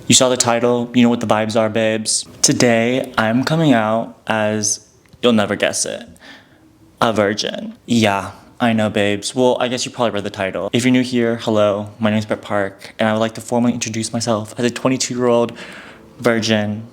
You saw the title, you know what the vibes are, babes. Today, I'm coming out as, you'll never guess it, a virgin. Yeah, I know, babes. Well, I guess you probably read the title. If you're new here, hello, my name is Brett Park, and I would like to formally introduce myself as a 22-year-old virgin.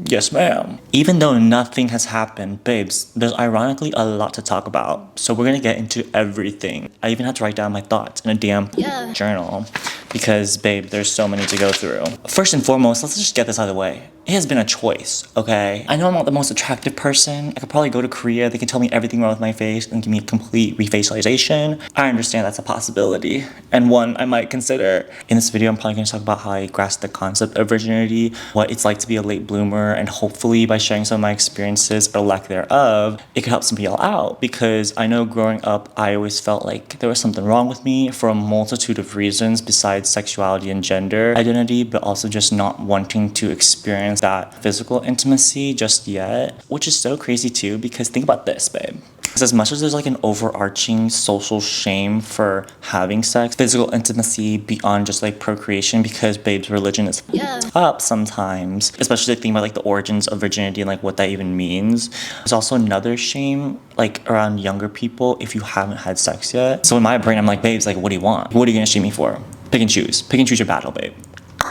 Yes, ma'am. Even though nothing has happened, babes, there's ironically a lot to talk about. So we're gonna get into everything. I even had to write down my thoughts in a damn journal because, babe, there's so many to go through. First and foremost, let's just get this out of the way. It has been a choice, okay? I know I'm not the most attractive person. I could probably go to Korea. They can tell me everything wrong with my face and give me a complete refacialization. I understand that's a possibility and one I might consider. In this video, I'm probably gonna talk about how I grasped the concept of virginity, what it's like to be a late bloomer, and hopefully by sharing some of my experiences or lack thereof, it could help some people out because I know growing up, I always felt like there was something wrong with me for a multitude of reasons besides sexuality and gender identity, but also just not wanting to experience that physical intimacy just yet, which is so crazy too because think about this, babe. Because as much as there's like an overarching social shame for having sex, physical intimacy beyond just like procreation, because babes, religion is up sometimes, especially like thinking about like the origins of virginity and like what that even means. There's also another shame like around younger people if you haven't had sex yet. So in my brain, I'm like, babes, like what do you want? What are you gonna shame me for? Pick and choose. Pick and choose your battle, babe.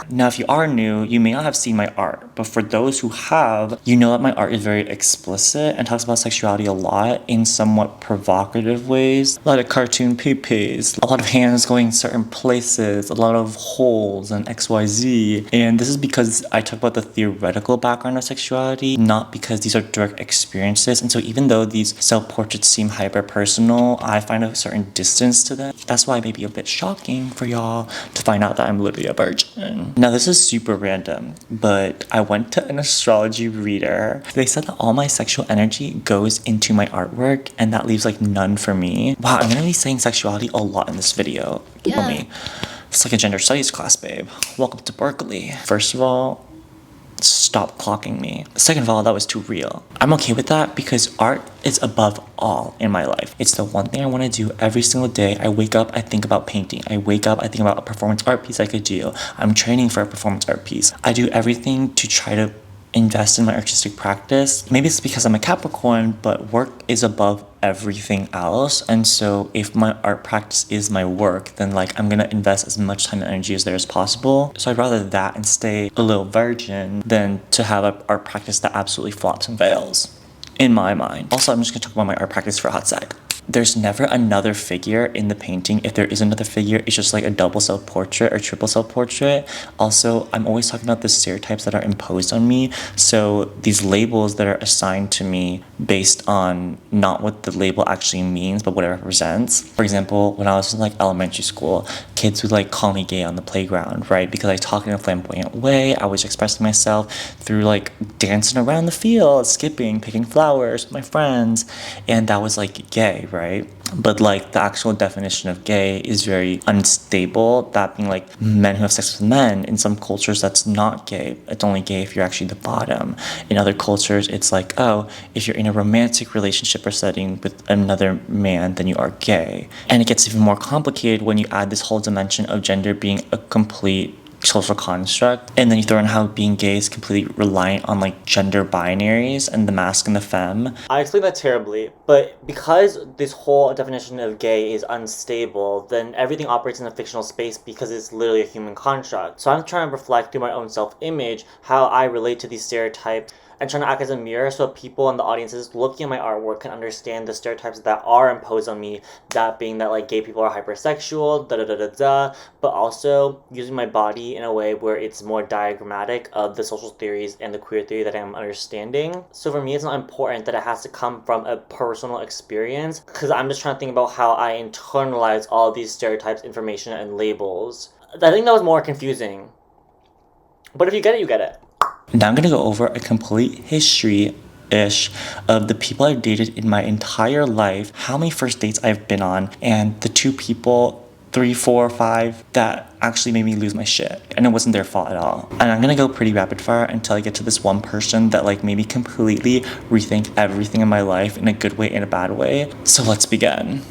Now, if you are new, you may not have seen my art, but for those who have, you know that my art is very explicit and talks about sexuality a lot in somewhat provocative ways. A lot of cartoon pee-pees, a lot of hands going certain places, a lot of holes and XYZ. And this is because I talk about the theoretical background of sexuality, not because these are direct experiences. And so even though these self-portraits seem hyper-personal, I find a certain distance to them. That's why it may be a bit shocking for y'all to find out that I'm literally a virgin. Now this is super random, but I went to an astrology reader. They said that all my sexual energy goes into my artwork and that leaves like none for me. Wow, I'm gonna be saying sexuality a lot in this video. For me. It's like a gender studies class, babe. Welcome to Berkeley. First of all, stop clocking me. Second of all, that was too real. I'm okay with that because art is above all in my life. It's the one thing I want to do every single day. I wake up, I think about painting. I wake up, I think about a performance art piece I could do. I'm training for a performance art piece. I do everything to try to invest in my artistic practice. Maybe it's because I'm a Capricorn, but work is above everything else. And so if my art practice is my work, then like I'm gonna invest as much time and energy as there is possible. So I'd rather that and stay a little virgin than to have an art practice that absolutely flops and fails, in my mind. Also, I'm just gonna talk about my art practice for a hot sec. There's never another figure in the painting. If there is another figure, it's just like a double self-portrait or triple self-portrait. Also, I'm always talking about the stereotypes that are imposed on me. So these labels that are assigned to me based on not what the label actually means, but what it represents. For example, when I was in like elementary school, kids would like call me gay on the playground, right? Because I talk in a flamboyant way. I was expressing myself through like dancing around the field, skipping, picking flowers with my friends. And that was like gay, right? But like the actual definition of gay is very unstable. That being like men who have sex with men. In some cultures, that's not gay. It's only gay if you're actually the bottom. In other cultures, it's like, oh, if you're in a romantic relationship or setting with another man, then you are gay. And it gets even more complicated when you add this whole dimension of gender being a complete social construct, and then you throw in how being gay is completely reliant on like gender binaries and the masc and the femme. I explained that terribly, but because this whole definition of gay is unstable, then everything operates in a fictional space because it's literally a human construct. So I'm trying to reflect through my own self-image how I relate to these stereotypes and trying to act as a mirror so people in the audiences looking at my artwork can understand the stereotypes that are imposed on me, that being that like gay people are hypersexual, but also using my body in a way where it's more diagrammatic of the social theories and the queer theory that I'm understanding. So for me, it's not important that it has to come from a personal experience because I'm just trying to think about how I internalize all these stereotypes, information, and labels. I think that was more confusing. But if you get it, you get it. Now I'm gonna go over a complete history-ish of the people I've dated in my entire life, how many first dates I've been on, and the 2 people, 3, 4, 5, that actually made me lose my shit. And it wasn't their fault at all. And I'm gonna go pretty rapid fire until I get to this one person that like made me completely rethink everything in my life in a good way and a bad way. So let's begin.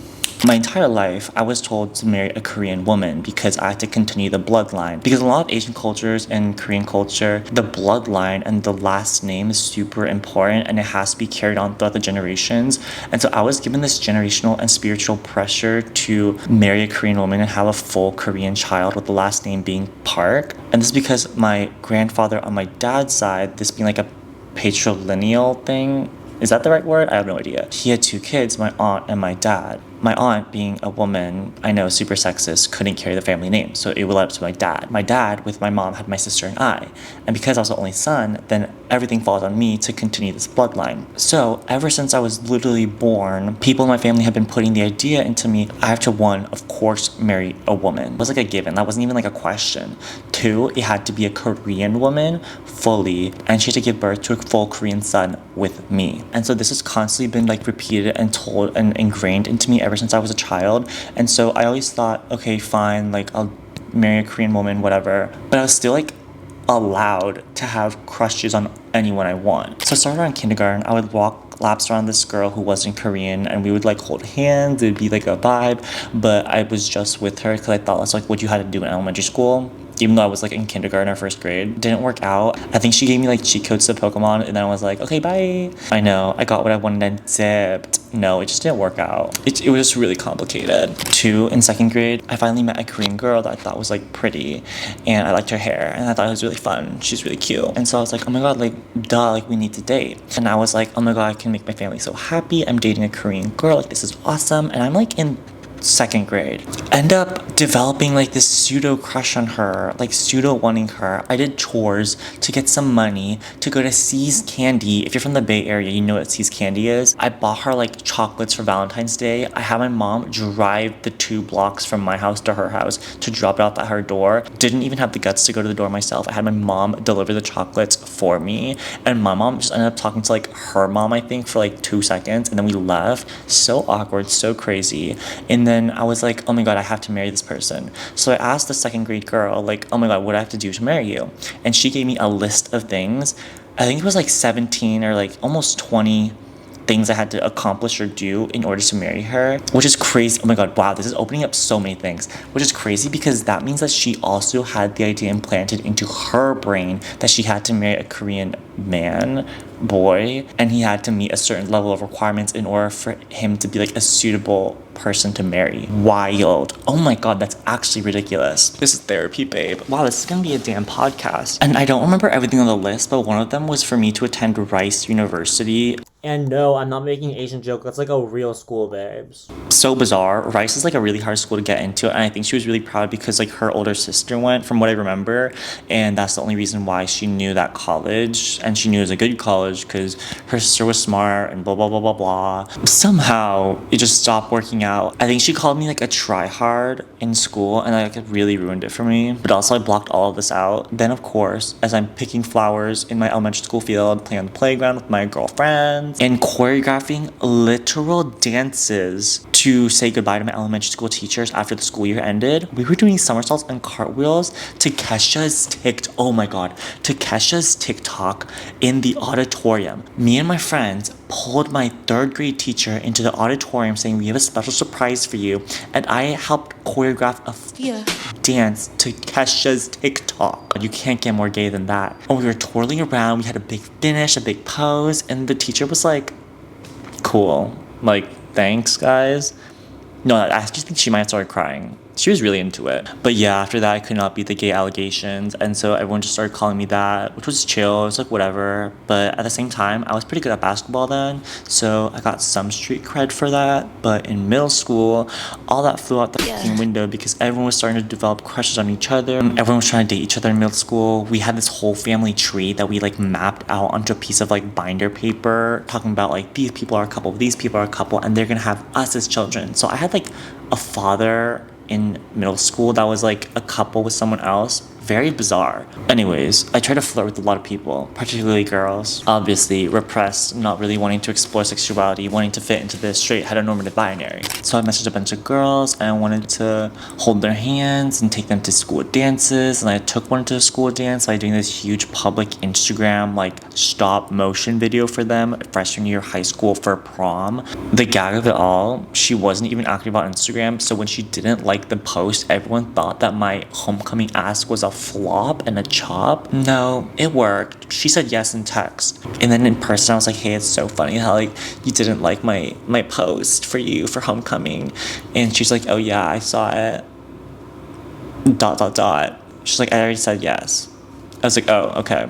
My entire life, I was told to marry a Korean woman because I had to continue the bloodline. Because in a lot of Asian cultures and Korean culture, the bloodline and the last name is super important and it has to be carried on throughout the generations. And so I was given this generational and spiritual pressure to marry a Korean woman and have a full Korean child with the last name being Park. And this is because my grandfather on my dad's side, this being like a patrilineal thing, is that the right word? I have no idea. He had two kids, my aunt and my dad. My aunt, being a woman, I know, super sexist, couldn't carry the family name, so it would let up to my dad. My dad, with my mom, had my sister and I. And because I was the only son, then everything falls on me to continue this bloodline. So, ever since I was literally born, people in my family have been putting the idea into me, I have to, one, of course, marry a woman. It was like a given. That wasn't even like a question. Two, it had to be a Korean woman, fully, and she had to give birth to a full Korean son with me. And so this has constantly been like repeated and told and ingrained into me ever since I was a child. And so I always thought, okay, fine, like I'll marry a Korean woman, whatever. But I was still like allowed to have crushes on anyone I want. So I started around kindergarten. I would walk laps around this girl who wasn't Korean and we would like hold hands. It'd be like a vibe. But I was just with her because I thought that's like what you had to do in elementary school. Even though I was like in kindergarten or first grade. Didn't work out. I think she gave me like cheat codes to Pokemon and then I was like, okay, bye. I know, I got what I wanted and zipped. No, it just didn't work out. It was just really complicated. Two, in second grade, I finally met a Korean girl that I thought was like pretty and I liked her hair and I thought it was really fun. She's really cute. And so I was like, oh my god, like duh, like we need to date. And I was like, oh my god, I can make my family so happy. I'm dating a Korean girl, like this is awesome. And I'm like in second grade. End up developing like this pseudo crush on her, like pseudo wanting her. I did chores to get some money to go to C's Candy. If you're from the Bay Area, you know what C's Candy is. I bought her like chocolates for Valentine's Day. I had my mom drive the 2 blocks from my house to her house to drop it off at her door. Didn't even have the guts to go to the door myself. I had my mom deliver the chocolates for me. And my mom just ended up talking to like her mom, I think, for like 2 seconds. And then we left. So awkward, so crazy. And then I was like, oh my god, I have to marry this person. So I asked the second grade girl, like, oh my god, what do I have to do to marry you? And she gave me a list of things. I think it was like 17 or like almost 20 things I had to accomplish or do in order to marry her, which is crazy. Oh my god, wow, this is opening up so many things, which is crazy because that means that she also had the idea implanted into her brain that she had to marry a Korean boy, and he had to meet a certain level of requirements in order for him to be like a suitable person to marry. Wild. Oh my god, that's actually ridiculous. This is therapy, babe. Wow, this is gonna be a damn podcast. And I don't remember everything on the list, but one of them was for me to attend Rice University. And no, I'm not making an Asian joke. That's like a real school, babes. So bizarre. Rice is like a really hard school to get into, and I think she was really proud because like her older sister went, from what I remember, and that's the only reason why she knew that college, and she knew it was a good college because her sister was smart and blah blah blah blah blah. Somehow it just stopped working out. I think she called me like a tryhard in school, and like it really ruined it for me. But also I blocked all of this out. Then of course, as I'm picking flowers in my elementary school field, playing on the playground with my girlfriends, and choreographing literal dances to say goodbye to my elementary school teachers after the school year ended. We were doing somersaults and cartwheels to Kesha's TikTok in the auditorium. Me and my friends pulled my 3rd grade teacher into the auditorium saying we have a special surprise for you, and I helped choreograph a dance to Kesha's TikTok. You can't get more gay than that. And we were twirling around, we had a big finish, a big pose, and the teacher was like, cool, like, thanks guys. No, I just think she might have started crying. She was really into it. But yeah, after that, I could not beat the gay allegations. And so everyone just started calling me that, which was chill. It was like, whatever. But at the same time, I was pretty good at basketball then. So I got some street cred for that. But in middle school, all that flew out the fucking window because everyone was starting to develop crushes on each other. Everyone was trying to date each other in middle school. We had this whole family tree that we like mapped out onto a piece of like binder paper, talking about like these people are a couple, these people are a couple, and they're gonna have us as children. So I had like a father in middle school that was like a couple with someone else. very bizarre. Anyways, I try to flirt with a lot of people, particularly girls. Obviously, repressed, not really wanting to explore sexuality, wanting to fit into this straight heteronormative binary. So I messaged a bunch of girls and I wanted to hold their hands and take them to school dances. And I took one to a school dance by doing this huge public Instagram like stop motion video for them freshman year of high school for prom. The gag of it all, she wasn't even active on Instagram, so when she didn't like the post, everyone thought that my homecoming ask was a flop and a chop. No, it worked. She said yes in text. And then in person I was like, hey, it's so funny how like you didn't like my post for you for homecoming. And she's like, oh yeah, I saw it. ... She's like, I already said yes. I was like, oh, okay,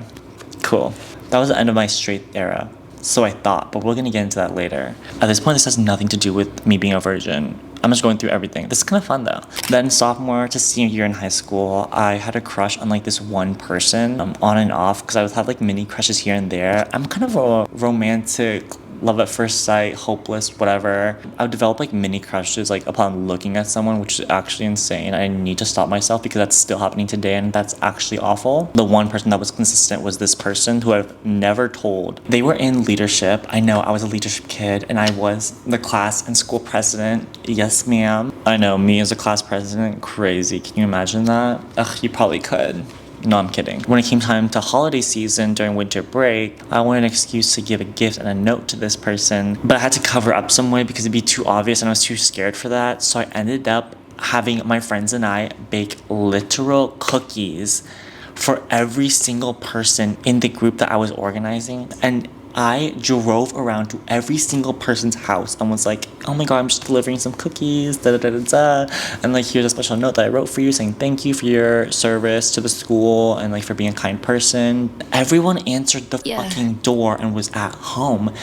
cool. That was the end of my straight era. So I thought, but we're gonna get into that later. At this point, this has nothing to do with me being a virgin. I'm just going through everything. This is kind of fun though. Then sophomore to senior year in high school, I had a crush on like this one person, on and off, because I would have like mini crushes here and there. I'm kind of a romantic, love at first sight, hopeless, whatever. I would develop like mini crushes like upon looking at someone, which is actually insane. I need to stop myself because that's still happening today and that's actually awful. The one person that was consistent was this person who I've never told. They were in leadership. I know I was a leadership kid and I was the class and school president. Yes, ma'am. I know, me as a class president, crazy. Can you imagine that? Ugh, you probably could. No, I'm kidding. When it came time to holiday season during winter break, I wanted an excuse to give a gift and a note to this person, but I had to cover up some way because it'd be too obvious and I was too scared for that. So I ended up having my friends and I bake literal cookies for every single person in the group that I was organizing. And I drove around to every single person's house and was like, oh my god, I'm just delivering some cookies, da da da da da. And like, here's a special note that I wrote for you saying thank you for your service to the school and like for being a kind person. Everyone answered the fucking door and was at home,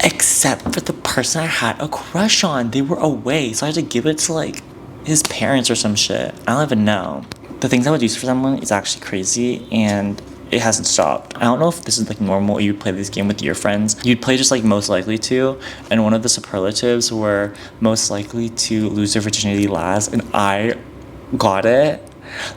except for the person I had a crush on. They were away, so I had to give it to like his parents or some shit. I don't even know. The things I would use for someone is actually crazy and it hasn't stopped. I don't know if this is like normal or you play this game with your friends. You'd play just like most likely to, and one of the superlatives were most likely to lose their virginity last, and I got it.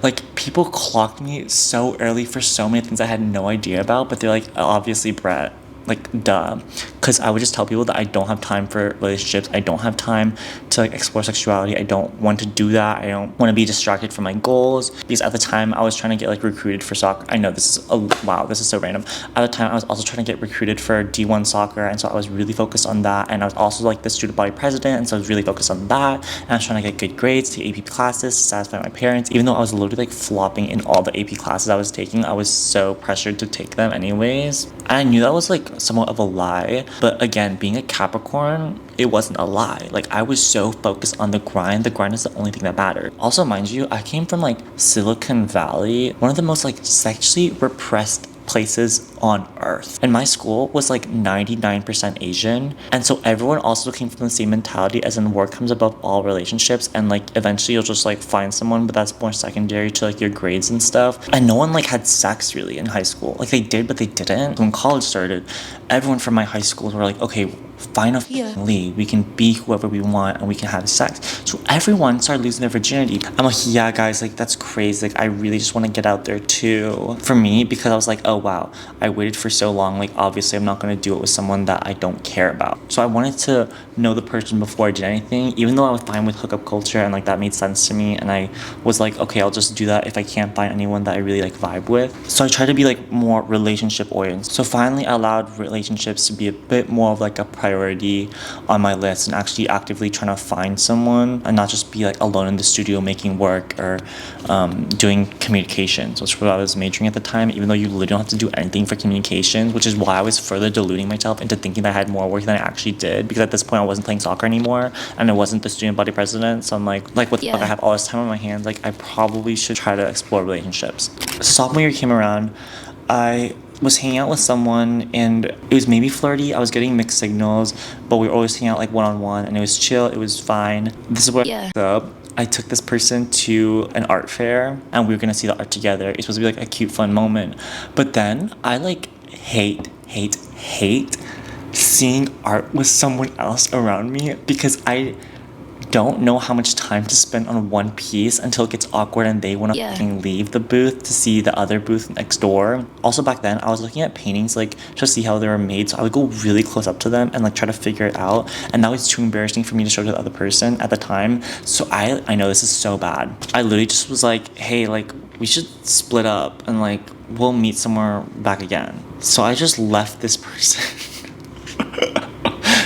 Like, people clocked me so early for so many things I had no idea about, but they're like, obviously Brett. Like, duh. Because I would just tell people that I don't have time for relationships. I don't have time to like explore sexuality. I don't want to do that. I don't want to be distracted from my goals. Because at the time I was trying to get like recruited for soccer. I know this is wow, this is so random. At the time I was also trying to get recruited for D1 soccer, and so I was really focused on that. And I was also like the student body president, and so I was really focused on that. And I was trying to get good grades, take AP classes, to satisfy my parents. Even though I was literally like flopping in all the AP classes I was taking, I was so pressured to take them anyways. And I knew that was like somewhat of a lie, but again, being a Capricorn, it wasn't a lie. Like, I was so focused on the grind is the only thing that mattered. Also, mind you, I came from like Silicon Valley, one of the most like sexually repressed places on earth, and my school was like 99% Asian, and so everyone also came from the same mentality as in work comes above all relationships, and like eventually you'll just like find someone, but that's more secondary to like your grades and stuff. And no one like had sex really in high school. Like, they did, but they didn't. When college started, everyone from my high schools were like, okay, finally we can be whoever we want and we can have sex. So everyone started losing their virginity. I'm like, yeah guys, like that's crazy. Like, I really just want to get out there too. For me, because I was like, oh wow, I waited for so long, like obviously I'm not going to do it with someone that I don't care about. So I wanted to know the person before I did anything, even though I was fine with hookup culture and like that made sense to me, and I was like, okay, I'll just do that if I can't find anyone that I really like vibe with. So I tried to be like more relationship oriented. So finally I allowed relationships to be a bit more of like a priority on my list and actually actively trying to find someone and not just be like alone in the studio making work or doing communications, which was what I was majoring at the time, even though you literally don't have to do anything for communications, which is why I was further deluding myself into thinking that I had more work than I actually did, because at this point I wasn't playing soccer anymore and I wasn't the student body president. So I'm like what the fuck, I have all this time on my hands, like I probably should try to explore relationships. Sophomore year came around, I was hanging out with someone and it was maybe flirty. I was getting mixed signals, but we were always hanging out like one-on-one and it was chill, it was fine. This is what up. I took this person to an art fair and we were gonna see the art together. It's supposed to be like a cute fun moment, but then I like hate seeing art with someone else around me because I don't know how much time to spend on one piece until it gets awkward and they want to fucking leave the booth to see the other booth next door. Also back then, I was looking at paintings like to see how they were made, so I would go really close up to them and like try to figure it out, and that was too embarrassing for me to show to the other person at the time. So I know this is so bad. I literally just was like, hey, like we should split up and like we'll meet somewhere back again. So I just left this person.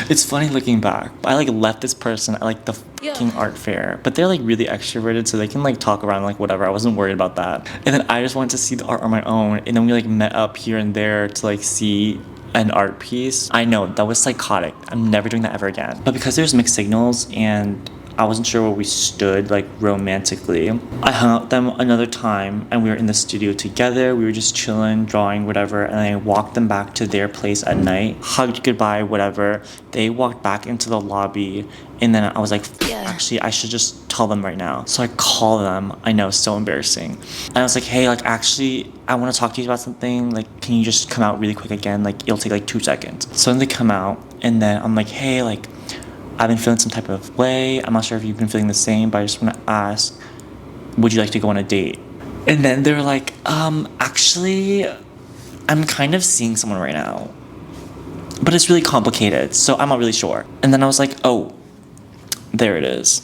It's funny looking back. I like left this person at like the fucking art fair, but they're like really extroverted, so they can like talk around like whatever. I wasn't worried about that. And then I just wanted to see the art on my own, and then we like met up here and there to like see an art piece. I know that was psychotic. I'm never doing that ever again. But because there's mixed signals and I wasn't sure where we stood like romantically, I hung out with them another time and we were in the studio together. We were just chilling, drawing, whatever, and I walked them back to their place at night, hugged goodbye, whatever. They walked back into the lobby, and then I was like, actually I should just tell them right now. So I call them. I know, so embarrassing. And I was like, hey, like actually I want to talk to you about something. Like, can you just come out really quick again? Like it'll take like 2 seconds. So then they come out, and then I'm like, hey, like I've been feeling some type of way. I'm not sure if you've been feeling the same, but I just want to ask, would you like to go on a date? And then they're like, actually, I'm kind of seeing someone right now, but it's really complicated, so I'm not really sure. And then I was like, oh, there it is.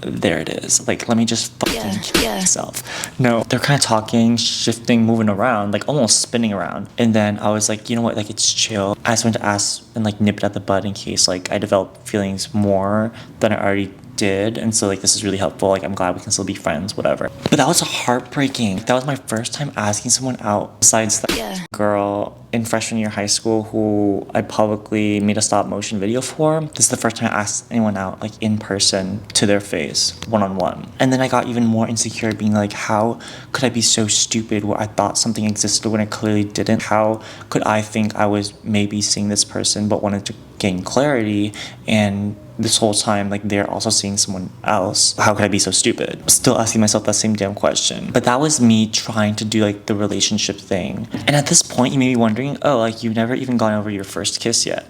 There it is. Like, let me just fucking kill myself. No, they're kind of talking, shifting, moving around, like almost spinning around. And then I was like, you know what? Like, it's chill. I just wanted to ask and like nip it at the bud in case like I developed feelings more than I already did. And so like this is really helpful. Like I'm glad we can still be friends, whatever. But that was heartbreaking. That was my first time asking someone out besides that girl in freshman year high school who I publicly made a stop motion video for. This is the first time I asked anyone out like in person to their face, one-on-one. And then I got even more insecure, being like, how could I be so stupid where I thought something existed when it clearly didn't? How could I think I was maybe seeing this person but wanted to gain clarity, and this whole time like they're also seeing someone else? How could I be so stupid? Still asking myself that same damn question. But that was me trying to do like the relationship thing. And at this point you may be wondering, oh, like you've never even gone over your first kiss yet.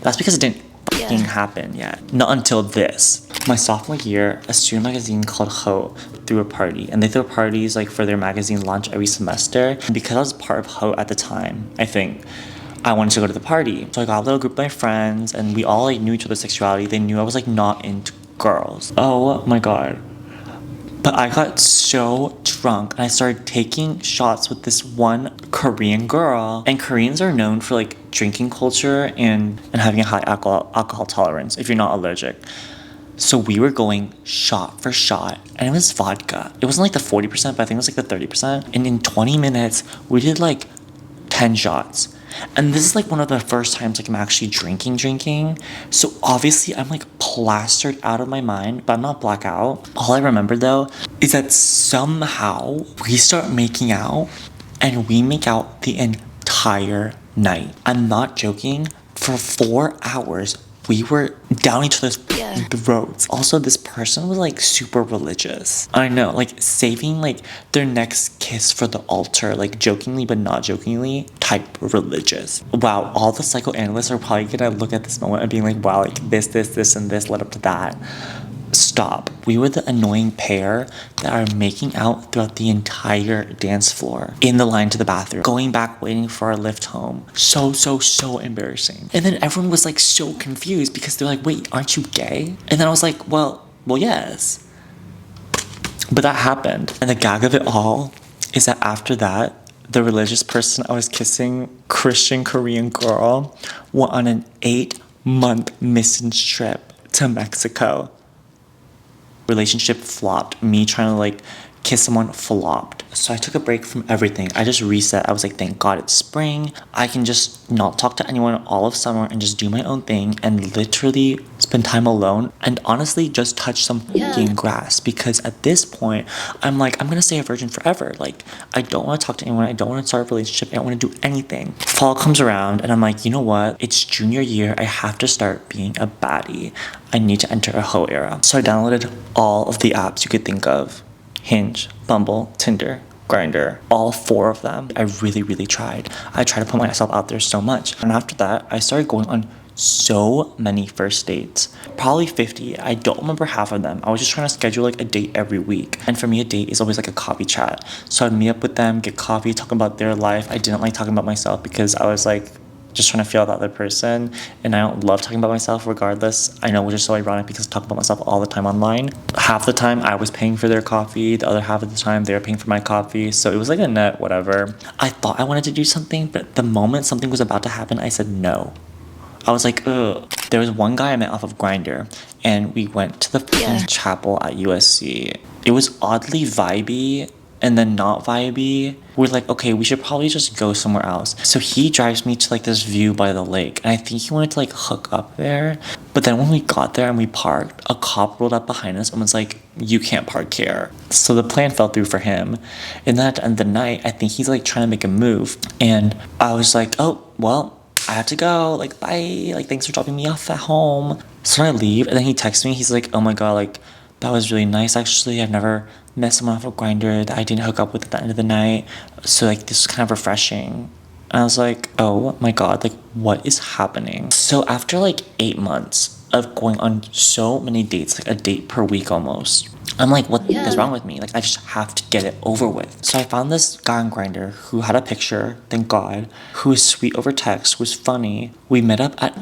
That's because it didn't fucking happen yet. Not until this. My sophomore year, a student magazine called Ho threw a party, and they throw parties like for their magazine launch every semester. And because I was part of Ho at the time, I think I wanted to go to the party. So I got a little group of my friends, and we all like knew each other's sexuality. They knew I was like not into girls. Oh my god. But I got so drunk and I started taking shots with this one Korean girl. And Koreans are known for like drinking culture and having a high alcohol tolerance if you're not allergic. So we were going shot for shot, and it was vodka. It wasn't like the 40%, but I think it was like the 30%. And in 20 minutes, we did like 10 shots. And this is like one of the first times like I'm actually drinking. So obviously I'm like plastered out of my mind, but I'm not blackout. All I remember though is that somehow we start making out, and we make out the entire night. I'm not joking. For 4 hours, we were down each other's throats. Also, this person was like super religious. I know, like saving like their next kiss for the altar, like jokingly but not jokingly type religious. Wow, all the psychoanalysts are probably gonna look at this moment and being like, wow, like this and this led up to that. Stop. We were the annoying pair that are making out throughout the entire dance floor, in the line to the bathroom, going back, waiting for our lift home. So embarrassing. And then everyone was like so confused because they're like, wait, aren't you gay? And then I was like, well, yes. But that happened. And the gag of it all is that after that, the religious person I was kissing, Christian Korean girl, went on an 8-month mission trip to Mexico. Relationship flopped. Me trying to like kiss someone flopped. So I took a break from everything. I just reset. I was like, thank God it's spring. I can just not talk to anyone all of summer and just do my own thing and literally spend time alone and honestly just touch some fucking grass. Because at this point, I'm like, I'm gonna stay a virgin forever. Like, I don't want to talk to anyone. I don't want to start a relationship. I don't want to do anything. Fall comes around and I'm like, you know what? It's junior year. I have to start being a baddie. I need to enter a hoe era. So I downloaded all of the apps you could think of. Hinge, Bumble, Tinder, Grindr, all 4 of them. I really tried. I tried to put myself out there so much. And after that, I started going on so many first dates, probably 50. I don't remember half of them. I was just trying to schedule like a date every week. And for me, a date is always like a coffee chat. So I'd meet up with them, get coffee, talk about their life. I didn't like talking about myself because I was like just trying to feel out the other person, and I don't love talking about myself regardless. I know, which is so ironic because I talk about myself all the time online. Half the time I was paying for their coffee, the other half of the time they were paying for my coffee, so it was like a net whatever. I thought I wanted to do something, but the moment something was about to happen, I said no. I was like, ugh. There was one guy I met off of Grindr, and we went to the chapel at USC. It was oddly vibey and then not vibey. We're like, okay, we should probably just go somewhere else. So he drives me to like this view by the lake, and I think he wanted to like hook up there. But then when we got there and we parked, a cop rolled up behind us and was like, you can't park here. So the plan fell through for him. And then at the end of the night, I think he's like trying to make a move, and I was like, oh, well, I have to go, like, bye, like, thanks for dropping me off at home. So I leave, and then he texts me, he's like, oh my god, like, that was really nice, actually. I've never met someone off of Grindr that I didn't hook up with at the end of the night, so, like, this is kind of refreshing. And I was like, oh my god, like, what is happening? So after, like, 8 months of going on so many dates, like, a date per week almost, I'm like, what is wrong with me? Like, I just have to get it over with. So I found this guy on Grindr who had a picture, thank God, who was sweet over text, was funny. We met up at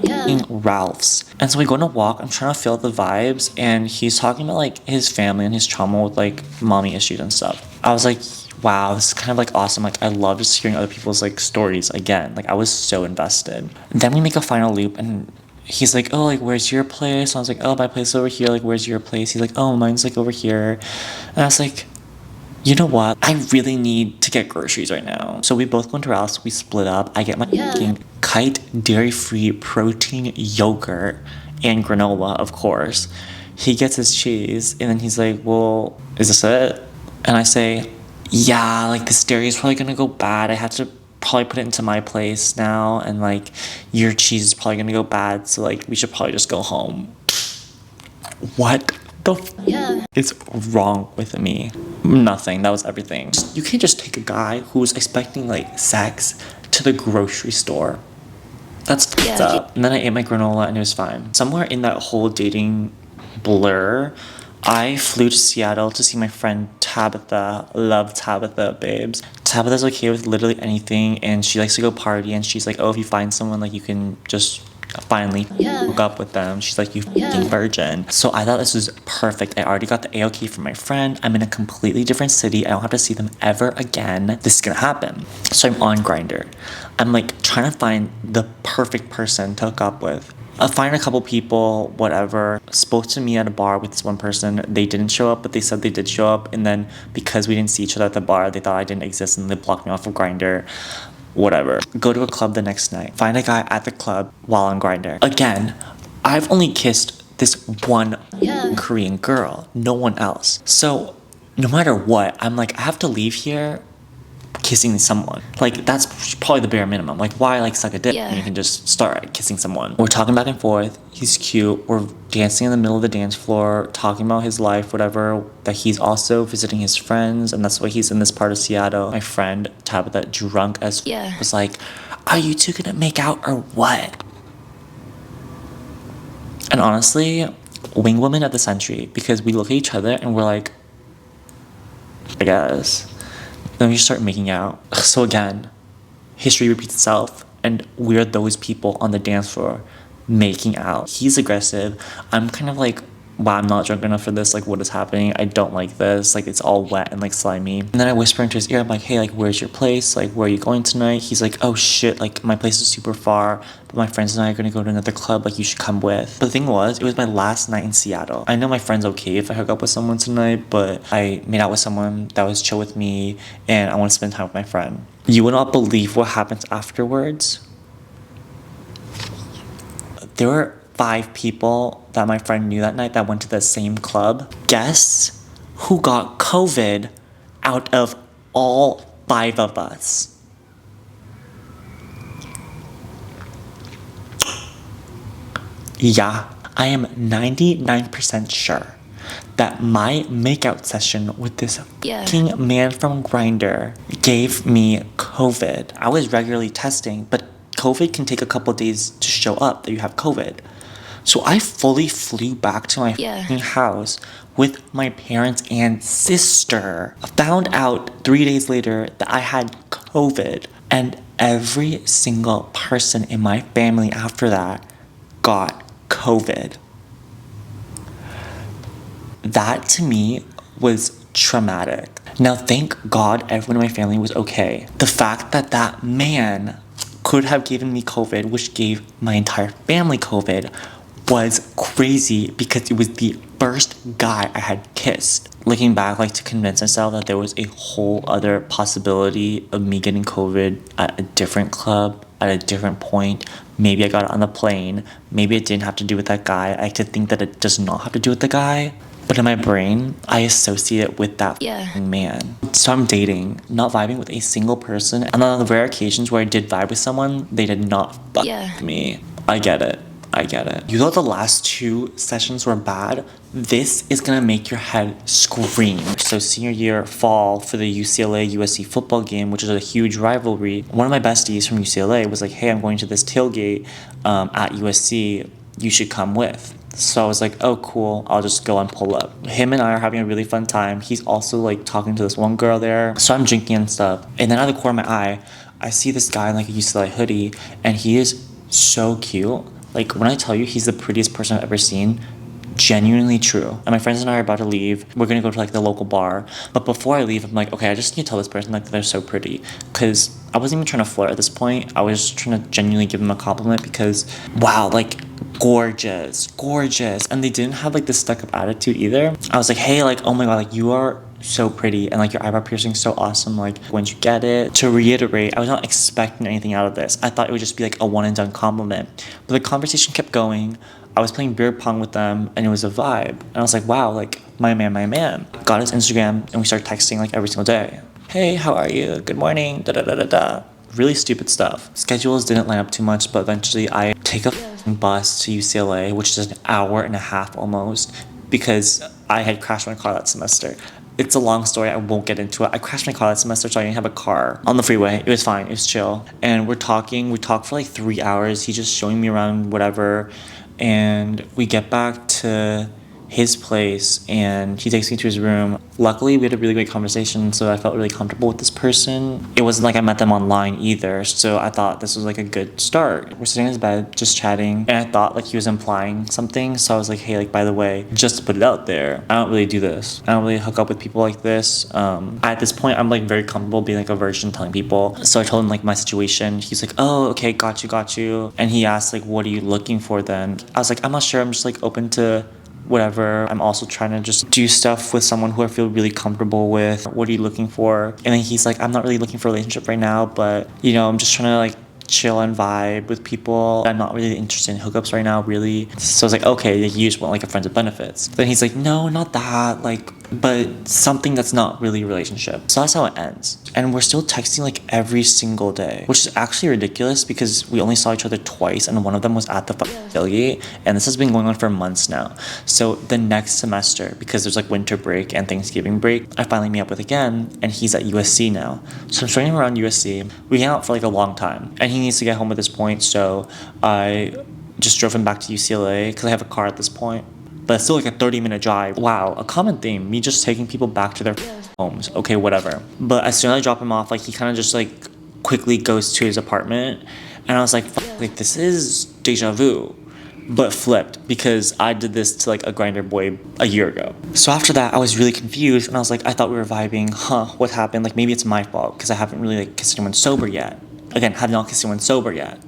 Ralph's. And so we go on a walk. I'm trying to feel the vibes. And he's talking about, like, his family and his trauma with, like, mommy issues and stuff. I was like, wow, this is kind of, like, awesome. Like, I love just hearing other people's, like, stories again. Like, I was so invested. And then we make a final loop, and he's like, oh, like, where's your place? And I was like, oh, my place is over here. Like, where's your place? He's like, oh, mine's, like, over here. And I was like, you know what? I really need to get groceries right now. So we both go into Ralph's. We split up. I get my fucking Kite dairy-free protein yogurt and granola, of course. He gets his cheese, and then he's like, well, is this it? And I say, yeah, like, this dairy is probably gonna go bad. I have to probably put it into my place now, and like, your cheese is probably gonna go bad, so like, we should probably just go home. What the is wrong with me? Nothing. That was everything. You can't just take a guy who's expecting like sex to the grocery store. That's fucked up. And then I ate my granola and it was fine. Somewhere in that whole dating blur, I flew to Seattle to see my friend Tabitha. Love Tabitha, babes. Tabitha's okay with literally anything, and she likes to go party, and she's like, oh, if you find someone, like, you can just finally hook up with them. She's like, you fucking virgin. So I thought this was perfect. I already got the AOK from my friend. I'm in a completely different city. I don't have to see them ever again. This is gonna happen. So I'm on Grindr. I'm like trying to find the perfect person to hook up with. I find a couple people, whatever. Spoke to me at a bar with this one person. They didn't show up, but they said they did show up. And then because we didn't see each other at the bar, they thought I didn't exist and they blocked me off of Grindr. Whatever. Go to a club the next night. Find a guy at the club while on Grindr. Again, I've only kissed this one Korean girl, no one else. So no matter what, I'm like, I have to leave here kissing someone. Like, that's probably the bare minimum. Like, why like suck a dick when you can just start kissing someone? We're talking back and forth. He's cute. We're dancing in the middle of the dance floor, talking about his life, whatever, that he's also visiting his friends, and that's why he's in this part of Seattle. My friend Tabitha, drunk as was like, are you two gonna make out or what? And honestly, wing woman of the century, because we look at each other and we're like, I guess. Then we start making out. So again, history repeats itself, and we're those people on the dance floor making out. He's aggressive. I'm kind of like, wow, I'm not drunk enough for this. Like, what is happening? I don't like this. Like, it's all wet and like slimy. And then I whisper into his ear, I'm like, hey, like, where's your place? Like, where are you going tonight? He's like, oh shit, like, my place is super far, but my friends and I are gonna go to another club. Like, you should come with. But the thing was, it was my last night in Seattle. I know my friend's okay if I hook up with someone tonight, but I made out with someone that was chill with me, and I want to spend time with my friend. You would not believe what happens afterwards. There were 5 people that my friend knew that night that went to the same club. Guess who got COVID out of all 5 of us? Yeah, I am 99% sure that my makeout session with this fucking man from Grindr gave me COVID. I was regularly testing, but COVID can take a couple days to show up that you have COVID. So I fully flew back to my fucking house with my parents and sister. Found out 3 days later that I had COVID. And every single person in my family after that got COVID. That to me was traumatic. Now, thank God everyone in my family was okay. The fact that that man could have given me COVID, which gave my entire family COVID, was crazy because it was the first guy I had kissed. Looking back, like to convince myself that there was a whole other possibility of me getting COVID at a different club, at a different point. Maybe I got it on the plane. Maybe it didn't have to do with that guy. I like to think that it does not have to do with the guy. But in my brain, I associate it with that man. So I'm dating, not vibing with a single person. And on the rare occasions where I did vibe with someone, they did not fuck with me. I get it. You thought the last 2 sessions were bad? This is gonna make your head scream. So senior year fall for the UCLA USC football game, which is a huge rivalry. One of my besties from UCLA was like, hey, I'm going to this tailgate at USC. You should come with. So I was like, oh, cool. I'll just go and pull up. Him and I are having a really fun time. He's also like talking to this one girl there. So I'm drinking and stuff. And then out of the corner of my eye, I see this guy in like a UCLA hoodie, and he is so cute. Like, when I tell you he's the prettiest person I've ever seen, genuinely true. And my friends and I are about to leave. We're gonna go to like the local bar. But before I leave, I'm like, okay, I just need to tell this person like they're so pretty. Because I wasn't even trying to flirt at this point. I was just trying to genuinely give them a compliment because, wow, like, gorgeous. And they didn't have like this stuck up attitude either. I was like, hey, like, oh my God, like, you are so pretty, and like your eyebrow piercing so awesome, like when'd you get it? To reiterate, I was not expecting anything out of this. I thought it would just be like a one and done compliment, but the conversation kept going. I was playing beer pong with them, and it was a vibe, and I was like, wow, like my man. Got his Instagram, and we started texting like every single day. Hey, how are you? Good morning. Da da da da da. Really stupid stuff. Schedules didn't line up too much, but eventually I take a bus to UCLA, which is an hour and a half almost, because I had crashed my car that semester. It's a long story, I won't get into it. I crashed my car that semester, so I didn't have a car on the freeway. It was fine, it was chill. And we talked for like 3 hours. He's just showing me around whatever. And we get back to his place, and he takes me to his room. Luckily, we had a really great conversation, so I felt really comfortable with this person. It wasn't like I met them online either, so I thought this was like a good start. We're sitting in his bed, just chatting, and I thought like he was implying something, so I was like, hey, like, by the way, just to put it out there, I don't really do this. I don't really hook up with people like this. At this point, I'm like very comfortable being like a virgin, telling people. So I told him like my situation. He's like, oh, okay, got you. And he asked like, what are you looking for then? I was like, I'm not sure, I'm just like open to whatever. I'm also trying to just do stuff with someone who I feel really comfortable with. What are you looking for? And then he's like, I'm not really looking for a relationship right now, but you know, I'm just trying to like chill and vibe with people. I'm not really interested in hookups right now, really. So I was like, okay, you just want like a friends with benefits. Then he's like, no, not that, like, but something that's not really a relationship. So that's how it ends. And we're still texting like every single day, which is actually ridiculous because we only saw each other twice, and one of them was at the tailgate, and this has been going on for months now. So the next semester, because there's like winter break and Thanksgiving break, I finally meet up with again, and he's at USC now. So I'm showing him around USC. We hang out for like a long time, and he needs to get home at this point, so I just drove him back to UCLA because I have a car at this point. But it's still like a 30-minute drive. Wow, a common theme, me just taking people back to their homes. Okay, whatever. But as soon as I drop him off, like he kind of just like quickly goes to his apartment, and I was like, fuck, like this is deja vu, but flipped, because I did this to like a Grindr boy a year ago. So after that, I was really confused, and I was like, I thought we were vibing. What happened? Like maybe it's my fault because I haven't really like kissed anyone sober yet. Again, have not kissed anyone sober yet.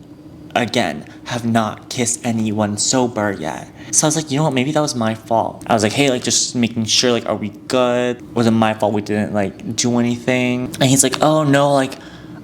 So I was like, you know what, maybe that was my fault. I was like, hey, like just making sure, like, are we good? Was it my fault we didn't like do anything? And he's like, oh no, like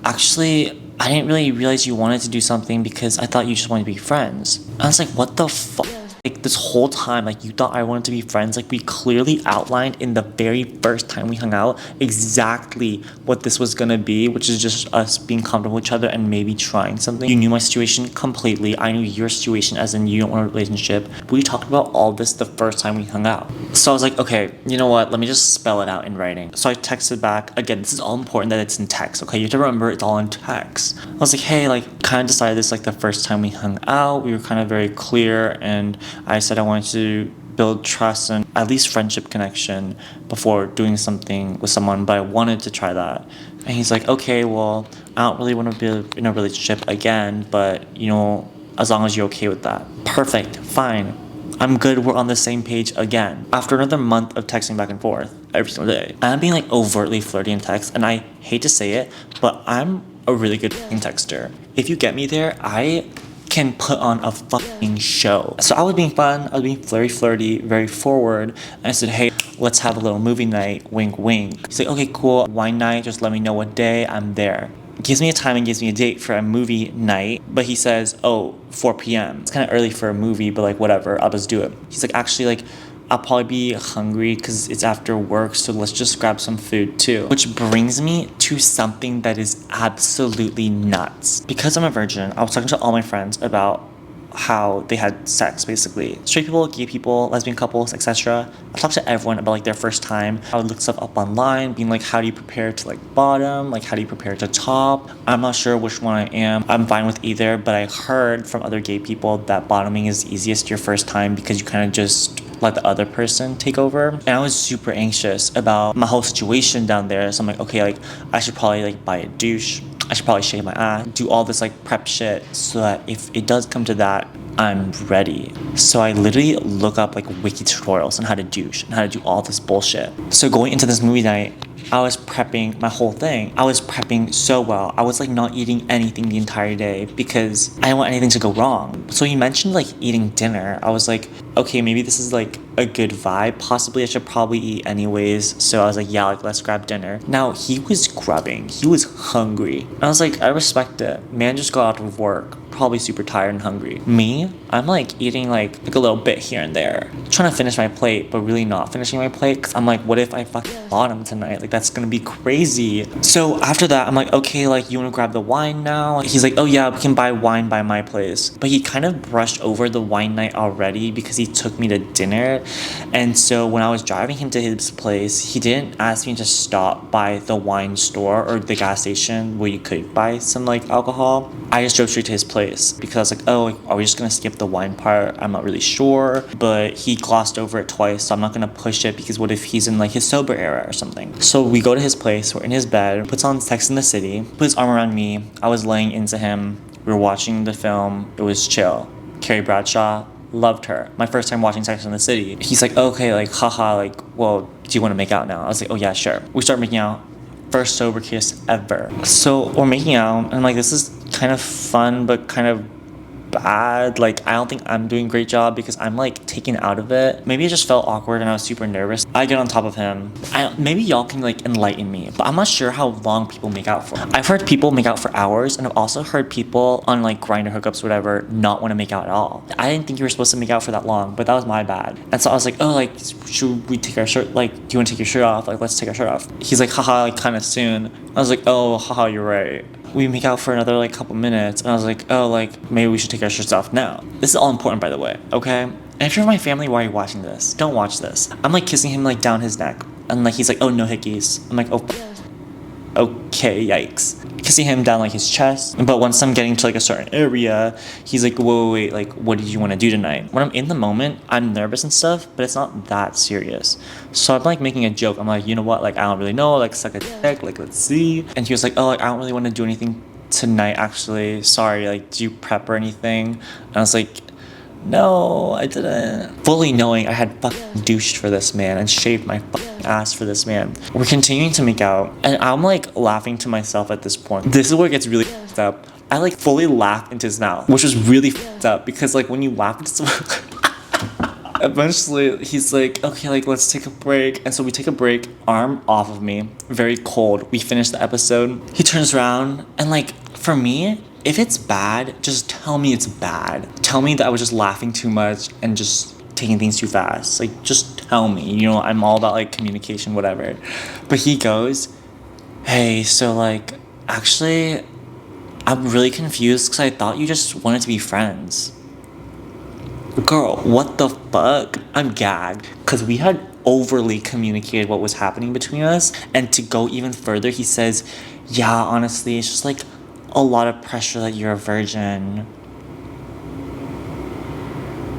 actually I didn't really realize you wanted to do something because I thought you just wanted to be friends. And I was like, what the fuck? Like this whole time, like you thought I wanted to be friends. Like we clearly outlined in the very first time we hung out exactly what this was gonna be, which is just us being comfortable with each other and maybe trying something. You knew my situation completely. I knew your situation, as in you don't want a relationship. We talked about all this the first time we hung out. So I was like, okay, you know what? Let me just spell it out in writing. So I texted back. Again, this is all important that it's in text, okay? You have to remember it's all in text. I was like, hey, like kind of decided this like the first time we hung out. We were kind of very clear, and I said I wanted to build trust and at least friendship connection before doing something with someone, but I wanted to try that. And he's like, okay, well, I don't really want to be in a relationship again, but as long as you're okay with that. Perfect, fine. I'm good, we're on the same page again. After another month of texting back and forth every single day, I'm being like overtly flirty in text, and I hate to say it, but I'm a really good texter. If you get me there, I can put on a fucking show. So I was being fun, I was being flirty, very forward, and I said, hey, let's have a little movie night, wink wink. He's like, okay, cool, wine night, just let me know what day, I'm there. Gives me a time and gives me a date for a movie night, but he says, 4 p.m. It's kind of early for a movie, but like whatever, I'll just do it. He's like, actually, like I'll probably be hungry because it's after work, so let's just grab some food too. Which brings me to something that is absolutely nuts. Because I'm a virgin, I was talking to all my friends about how they had sex, basically. Straight people, gay people, lesbian couples, etc. I talked to everyone about like their first time. I would look stuff up online, being like, how do you prepare to like bottom? Like how do you prepare to top? I'm not sure which one I am. I'm fine with either, but I heard from other gay people that bottoming is easiest your first time because you kind of just let the other person take over. And I was super anxious about my whole situation down there. So I'm like, okay, like I should probably like buy a douche. I should probably shave my ass, do all this like prep shit so that if it does come to that, I'm ready. So I literally look up like wiki tutorials on how to douche and how to do all this bullshit. So going into this movie night, I was prepping my whole thing. I was prepping so well. I was like not eating anything the entire day because I didn't want anything to go wrong. So he mentioned like eating dinner. I was like, okay, maybe this is like a good vibe. Possibly I should probably eat anyways. So I was like, yeah, like let's grab dinner. Now he was grubbing. He was hungry. And I was like, I respect it. Man just got out of work. Probably super tired and hungry. Me, I'm like eating like a little bit here and there. Trying to finish my plate, but really not finishing my plate because I'm like, what if I fucking bottom tonight? Like that's gonna be crazy. So after that, I'm like, okay, like you wanna grab the wine now? He's like, oh yeah, we can buy wine by my place. But he kind of brushed over the wine night already because he took me to dinner. And so when I was driving him to his place, he didn't ask me to stop by the wine store or the gas station where you could buy some like alcohol. I just drove straight to his place because I was like, oh, are we just gonna skip the wine part? I'm not really sure, but he glossed over it twice, so I'm not gonna push it because what if he's in like his sober era or something? So we go to his place, we're in his bed, puts on Sex in the City, put his arm around me, I was laying into him, we were watching the film, it was chill. Carrie Bradshaw, loved her. My first time watching Sex in the City. He's like, okay, like haha, like, well, do you want to make out now? I was like, oh yeah, sure. We start making out. First sober kiss ever. So we're making out, and I'm like, this is kind of fun, but kind of bad. Like I don't think I'm doing a great job because I'm like taken out of it. Maybe it just felt awkward and I was super nervous. I get on top of him. Maybe y'all can like enlighten me, but I'm not sure how long people make out for. I've heard people make out for hours, and I've also heard people on like Grindr hookups, whatever, not want to make out at all. I didn't think you were supposed to make out for that long, but that was my bad. And so I was like, oh, like should we take our shirt? Like, do you want to take your shirt off? Like, let's take our shirt off. He's like, haha, like kind of soon. I was like, oh, haha, you're right. We make out for another like couple minutes, and I was like, oh, like maybe we should take our shirts off now. This is all important, by the way, okay? And if you're my family, why are you watching this? Don't watch this. I'm like kissing him like down his neck, and like he's like, oh, no hickeys. I'm like, oh, okay, yikes. Kissing him down like his chest, but once I'm getting to like a certain area, he's like, wait, like what did you want to do tonight? When I'm in the moment, I'm nervous and stuff, but it's not that serious. So I'm like making a joke. I'm like, you know what, like I don't really know, like suck a dick, like let's see. And he was like, oh, like I don't really want to do anything tonight actually, sorry, like do you prep or anything? And I was like, no, I didn't. Fully knowing I had fucking douched for this man and shaved my fucking ass for this man. We're continuing to make out, and I'm like laughing to myself at this point. This is where it gets really fucked up. I like fully laughed into his mouth, which was really fucked up because like when you laugh into someone eventually he's like, okay, like let's take a break. And so we take a break, arm off of me, very cold. We finish the episode. He turns around and like for me, if it's bad, just tell me it's bad. Tell me that I was just laughing too much and just taking things too fast. Like, just tell me. You know, I'm all about like communication, whatever. But he goes, hey, so like, actually, I'm really confused because I thought you just wanted to be friends. Girl, what the fuck? I'm gagged. Because we had overly communicated what was happening between us. And to go even further, he says, yeah, honestly, it's just like a lot of pressure that you're a virgin.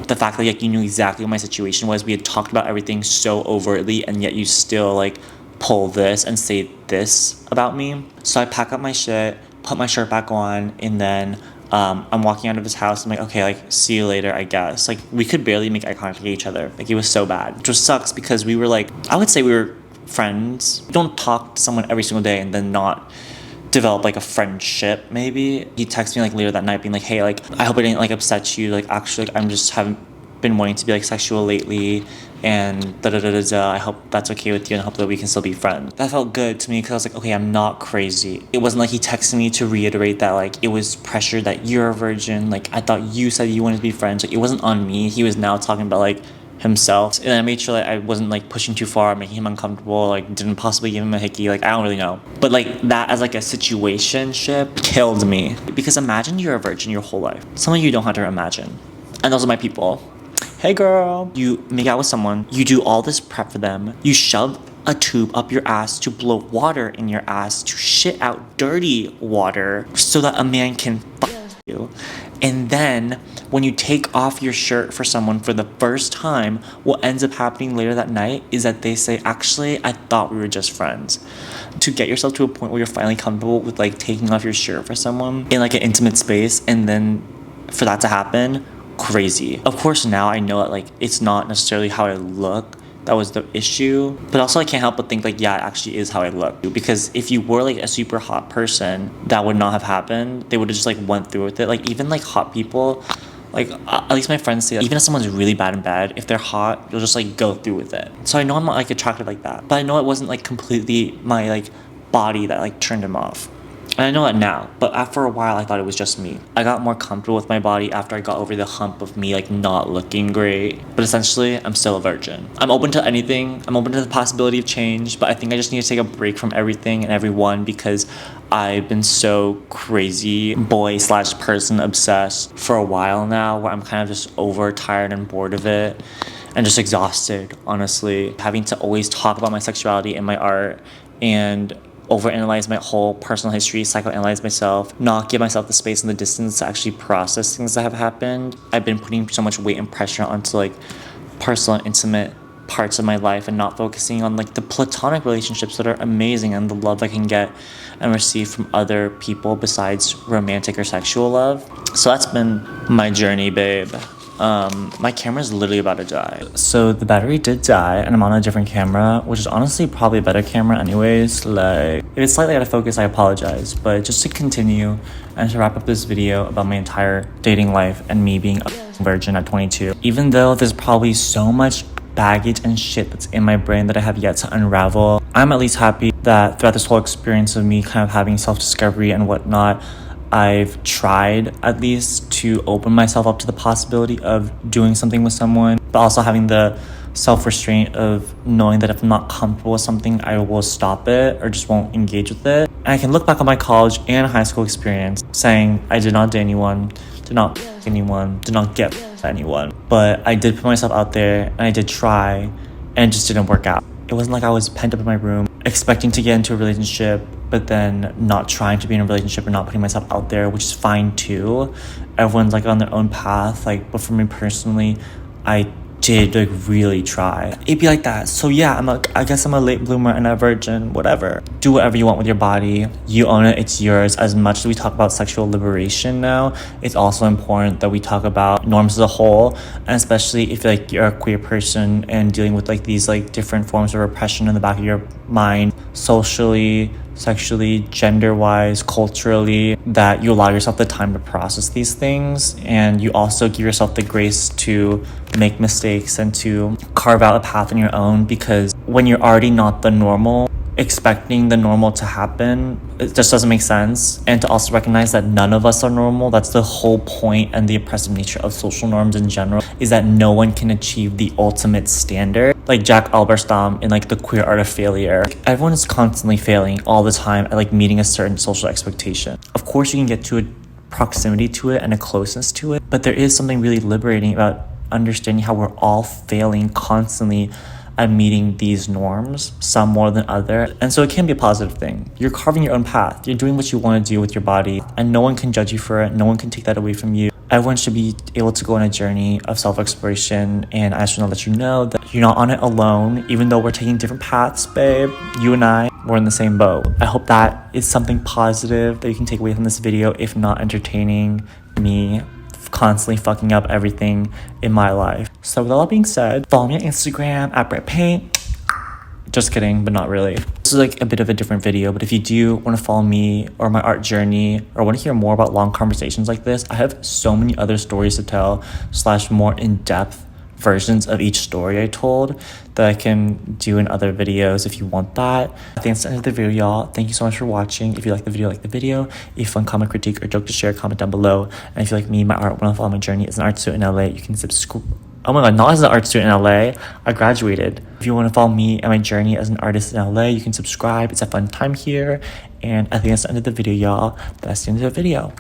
The fact that like you knew exactly what my situation was, we had talked about everything so overtly, and yet you still like pull this and say this about me. So I pack up my shit, put my shirt back on, and then I'm walking out of his house. I'm like, okay, like see you later, I guess. Like we could barely make eye contact with each other. Like it was so bad, which just sucks because we were like, I would say we were friends. We don't talk to someone every single day and then not develop like a friendship. Maybe he texted me like later that night being like, hey, like I hope I didn't like upset you, like actually like I'm just haven't been wanting to be like sexual lately, and da da da da da. I hope that's okay with you and I hope that we can still be friends. That felt good to me because I was like, okay, I'm not crazy. It wasn't like he texted me to reiterate that like it was pressure that you're a virgin, like I thought you said you wanted to be friends. Like it wasn't on me. He was now talking about like himself, and I made sure that I wasn't like pushing too far, making him uncomfortable, like didn't possibly give him a hickey. Like I don't really know, but like that as like a situationship killed me, because imagine you're a virgin your whole life. Some of you don't have to imagine, and those are my people. Hey girl, you make out with someone, you do all this prep for them, you shove a tube up your ass to blow water in your ass to shit out dirty water so that a man can fuck you. And then when you take off your shirt for someone for the first time, what ends up happening later that night is that they say, actually, I thought we were just friends. To get yourself to a point where you're finally comfortable with like taking off your shirt for someone in like an intimate space, and then for that to happen, crazy. Of course now I know that like it's not necessarily how I look that was the issue, but also I can't help but think like, yeah, it actually is how I look, because if you were like a super hot person, that would not have happened. They would have just like went through with it. Like even like hot people, like at least my friends say that even if someone's really bad in bed, if they're hot, you'll just like go through with it. So I know I'm not like attracted like that, but I know it wasn't like completely my like body that like turned him off. And I know that now, but after a while, I thought it was just me. I got more comfortable with my body after I got over the hump of me like not looking great. But essentially, I'm still a virgin. I'm open to anything. I'm open to the possibility of change, but I think I just need to take a break from everything and everyone, because I've been so crazy boy/person obsessed for a while now, where I'm kind of just over, tired, and bored of it. And just exhausted, honestly. Having to always talk about my sexuality in my art and overanalyze my whole personal history, psychoanalyze myself, not give myself the space and the distance to actually process things that have happened. I've been putting so much weight and pressure onto like personal and intimate parts of my life and not focusing on like the platonic relationships that are amazing and the love I can get and receive from other people besides romantic or sexual love. So that's been my journey, babe. My camera's literally about to die. So the battery did die and I'm on a different camera, which is honestly probably a better camera anyways. Like, if it's slightly out of focus, I apologize. But just to continue and to wrap up this video about my entire dating life and me being a virgin at 22. Even though there's probably so much baggage and shit that's in my brain that I have yet to unravel, I'm at least happy that throughout this whole experience of me kind of having self-discovery and whatnot, I've tried at least to open myself up to the possibility of doing something with someone, but also having the self-restraint of knowing that if I'm not comfortable with something, I will stop it or just won't engage with it. And I can look back on my college and high school experience saying I did not date anyone, did not anyone, did not get anyone, but I did put myself out there and I did try, and it just didn't work out. It wasn't like I was pent up in my room expecting to get into a relationship, but then not trying to be in a relationship or not putting myself out there, which is fine too. Everyone's like on their own path, like, but for me personally, I did like really try. It'd be like that. So yeah, I guess I'm a late bloomer and a virgin, whatever. Do whatever you want with your body. You own it, it's yours. As much as we talk about sexual liberation now, it's also important that we talk about norms as a whole, and especially if like you're a queer person and dealing with like these like different forms of repression in the back of your mind, socially, sexually, gender-wise, culturally, that you allow yourself the time to process these things, and you also give yourself the grace to make mistakes and to carve out a path on your own, because when you're already not the normal, expecting the normal to happen, it just doesn't make sense. And to also recognize that none of us are normal. That's the whole point and the oppressive nature of social norms in general, is that no one can achieve the ultimate standard. Like Jack Alberstam in like The Queer Art of Failure. Everyone is constantly failing all the time at like meeting a certain social expectation. Of course you can get to a proximity to it and a closeness to it, but there is something really liberating about understanding how we're all failing constantly at meeting these norms, some more than other. And so it can be a positive thing. You're carving your own path. You're doing what you want to do with your body, and no one can judge you for it. No one can take that away from you. Everyone should be able to go on a journey of self-exploration, and I just want to let you know that you're not on it alone. Even though we're taking different paths, babe, you and I, we're in the same boat. I hope that is something positive that you can take away from this video, if not entertaining me constantly fucking up everything in my life. So with all that being said, follow me on Instagram at BrettPaint. Just kidding, but not really. This is like a bit of a different video, but if you do want to follow me or my art journey, or want to hear more about long conversations like this, I have so many other stories to tell / more in-depth versions of each story I told that I can do in other videos if you want that. I think that's the end of the video, y'all. Thank you so much for watching. If you like the video, like the video. If you have fun comment, critique, or joke to share, comment down below. And if you like me, my art, want to follow my journey as an art student in LA, you can subscribe. Oh my god, not as an art student in LA. I graduated. If you want to follow me and my journey as an artist in LA, you can subscribe. It's a fun time here. And I think that's the end of the video, y'all. That's the end of the video.